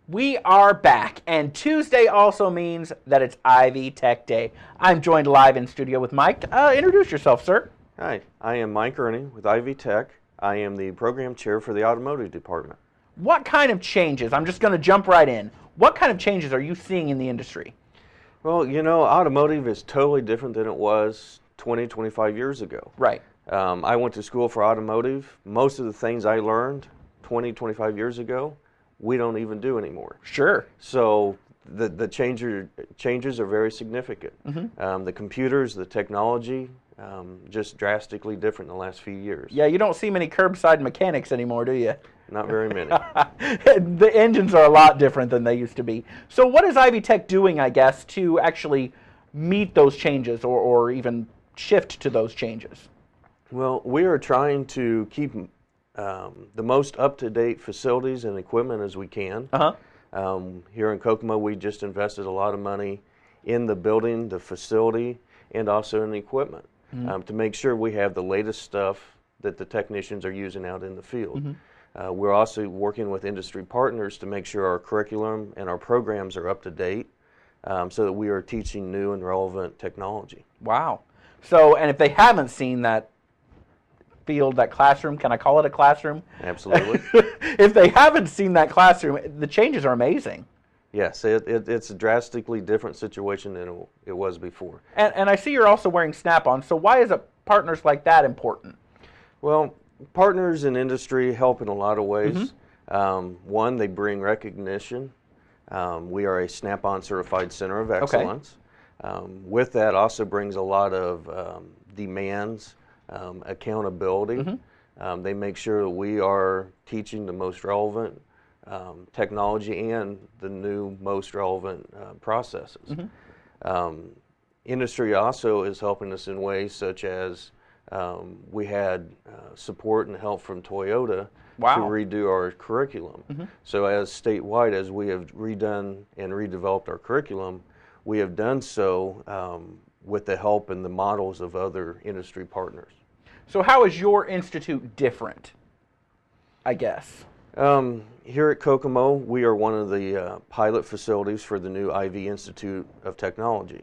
We are back, and Tuesday also means that it's Ivy Tech Day. I'm joined live in studio with Mike. Introduce yourself, sir. Hi, I am Mike Erny with Ivy Tech. I am the program chair for the automotive department. What kind of changes, I'm just going to jump right in, what kind of changes are you seeing in the industry? Well, you know, automotive is totally different than it was 20, 25 years ago. Right. I went to school for automotive. Most of the things I learned 20, 25 years ago, we don't even do anymore. Sure. So the changes are very significant. The computers, the technology, just drastically different in the last few years. Yeah, you don't see many curbside mechanics anymore, do you? Not very many. The engines are a lot different than they used to be. So what is Ivy Tech doing, I guess, to actually meet those changes or even shift to those changes? Well, we are trying to keep the most up-to-date facilities and equipment as we can. Here in Kokomo, we just invested a lot of money in the building, the facility, and also in the equipment to make sure we have the latest stuff that the technicians are using out in the field. We're also working with industry partners to make sure our curriculum and our programs are up to date so that we are teaching new and relevant technology. Wow. So, and if they haven't seen that field, that classroom, can I call it a classroom? Absolutely. If they haven't seen that classroom, the changes are amazing. Yes, it's a drastically different situation than it was before. And I see you're also wearing Snap-on, so why is partners like that important? Well, partners in industry help in a lot of ways. One, they bring recognition. We are a Snap-on certified center of excellence. With that also brings a lot of demands, accountability. They make sure that we are teaching the most relevant technology and the new most relevant processes. Industry also is helping us in ways such as we had support and help from Toyota to redo our curriculum. So as statewide, as we have redone and redeveloped our curriculum, we have done so with the help and the models of other industry partners. So how is your institute different, I guess? Here at Kokomo, we are one of the pilot facilities for the new Ivy Institute of Technology.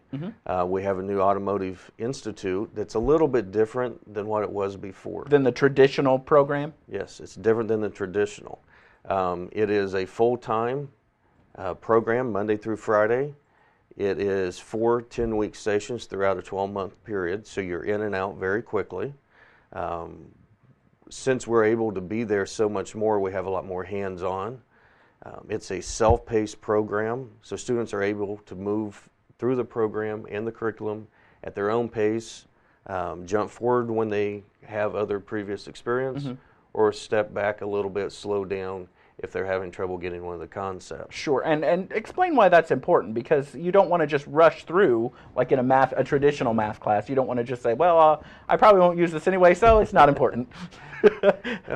We have a new automotive institute that's a little bit different than what it was before. Than the traditional program? Yes, it's different than the traditional. It is a full-time program, Monday through Friday. It is 4 10-week sessions throughout a 12-month period, so you're in and out very quickly. Since we're able to be there so much more, we have a lot more hands-on. It's a self-paced program, so students are able to move through the program and the curriculum at their own pace, jump forward when they have other previous experience, or step back a little bit, slow down if they're having trouble getting one of the concepts. Sure, and explain why that's important, because you don't want to just rush through like in a traditional math class. You don't want to just say, well, I probably won't use this anyway, so it's not important.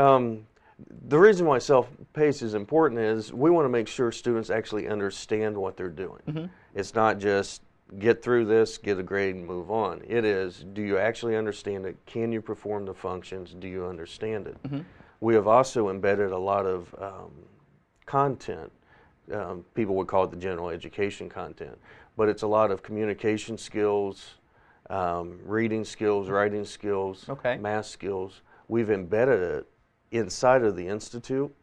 The reason why self-paced is important is we want to make sure students actually understand what they're doing. It's not just get through this, get a grade, and move on. It is, do you actually understand it? Can you perform the functions? Do you understand it? We have also embedded a lot of content. People would call it the general education content, but it's a lot of communication skills, reading skills, writing skills, math skills. We've embedded it inside of the institute,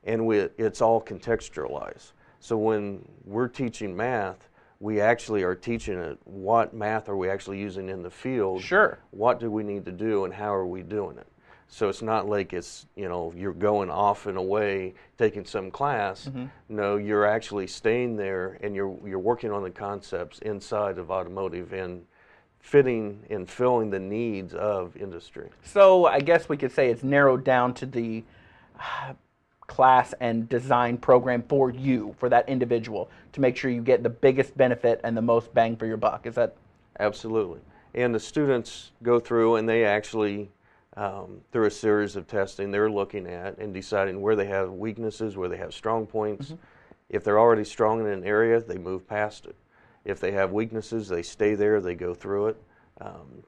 and it's all contextualized. So when we're teaching math, we actually are teaching it what math are we actually using in the field, what do we need to do, and how are we doing it. So it's not like it's, you know, you're going off and away taking some class. No, you're actually staying there and you're working on the concepts inside of automotive and fitting and filling the needs of industry. So I guess we could say it's narrowed down to the class and design program for you, for that individual, to make sure you get the biggest benefit and the most bang for your buck. Is that? Absolutely. And the students go through and they actually, through a series of testing, they're looking at and deciding where they have weaknesses, where they have strong points. If they're already strong in an area, they move past it. If they have weaknesses, they stay there, they go through it.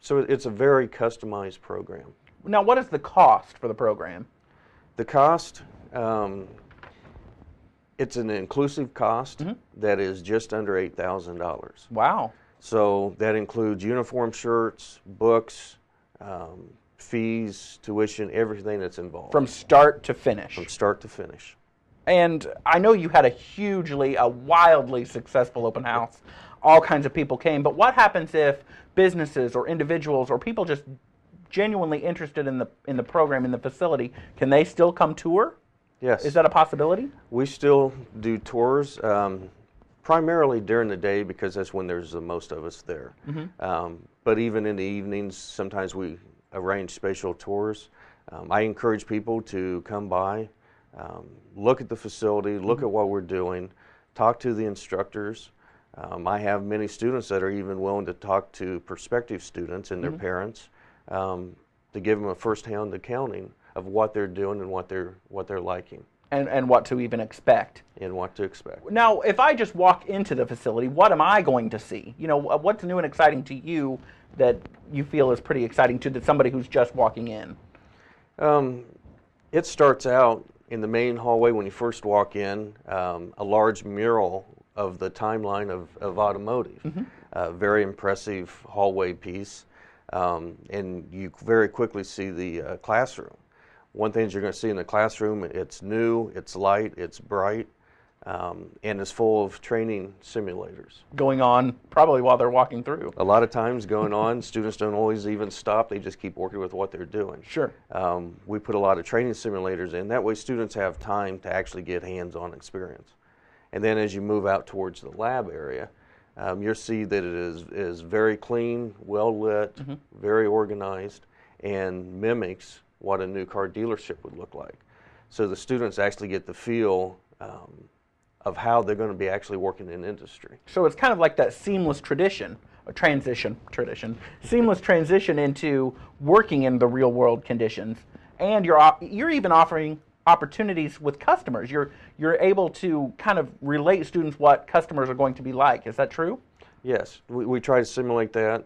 So it's a very customized program. Now, what is the cost for the program? The cost, It's an inclusive cost that is just under $8,000. Wow. So that includes uniform, shirts, books, fees, tuition, everything that's involved. From start to finish. From start to finish. And I know you had a wildly successful open house. All kinds of people came. But what happens if businesses or individuals or people just genuinely interested in the program, in the facility, can they still come tour? Yes. Is that a possibility? We still do tours, primarily during the day because that's when there's the most of us there. But even in the evenings, sometimes we arrange spatial tours. I encourage people to come by, look at the facility, look at what we're doing, talk to the instructors. I have many students that are even willing to talk to prospective students and their parents to give them a first-hand accounting of what they're doing and what they're liking. And what to even expect. And what to expect. Now, if I just walk into the facility, what am I going to see? You know, what's new and exciting to you that you feel is pretty exciting to somebody who's just walking in? It starts out in the main hallway when you first walk in, a large mural of the timeline of automotive. A very impressive hallway piece. And you very quickly see the classroom. One thing you're going to see in the classroom, it's new, it's light, it's bright, and it's full of training simulators. Going on probably while they're walking through. A lot of times going on, students don't always even stop, they just keep working with what they're doing. Sure. We put a lot of training simulators in, that way students have time to actually get hands-on experience. And then as you move out towards the lab area, you'll see that it is very clean, well lit, very organized, and mimics what a new car dealership would look like. So the students actually get the feel of how they're going to be actually working in industry. So it's kind of like that seamless seamless transition into working in the real world conditions. And you're even offering opportunities with customers. You're able to kind of relate students what customers are going to be like. Is that true? Yes, we try to simulate that.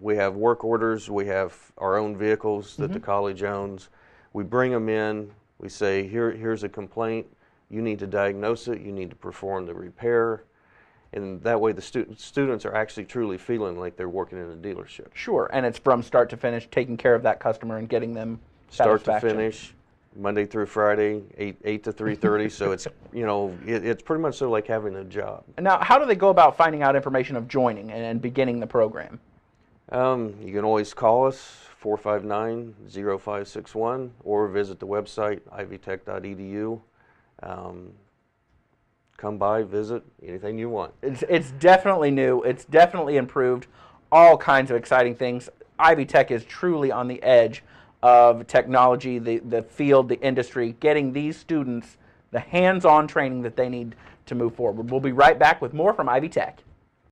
We have work orders, we have our own vehicles that the college owns. We bring them in, we say, here's a complaint, you need to diagnose it, you need to perform the repair, and that way the students are actually truly feeling like they're working in a dealership. Sure, and it's from start to finish, taking care of that customer and getting them start to finish. Monday through Friday, 8 to 3:30. So it's, you know, it's pretty much sort of like having a job. Now, how do they go about finding out information of joining and beginning the program? You can always call us, 459-0561, or visit the website, ivytech.edu. Come by, visit, anything you want. It's definitely new. It's definitely improved. All kinds of exciting things. Ivy Tech is truly on the edge of technology, the field, the industry, getting these students the hands-on training that they need to move forward. We'll be right back with more from Ivy Tech.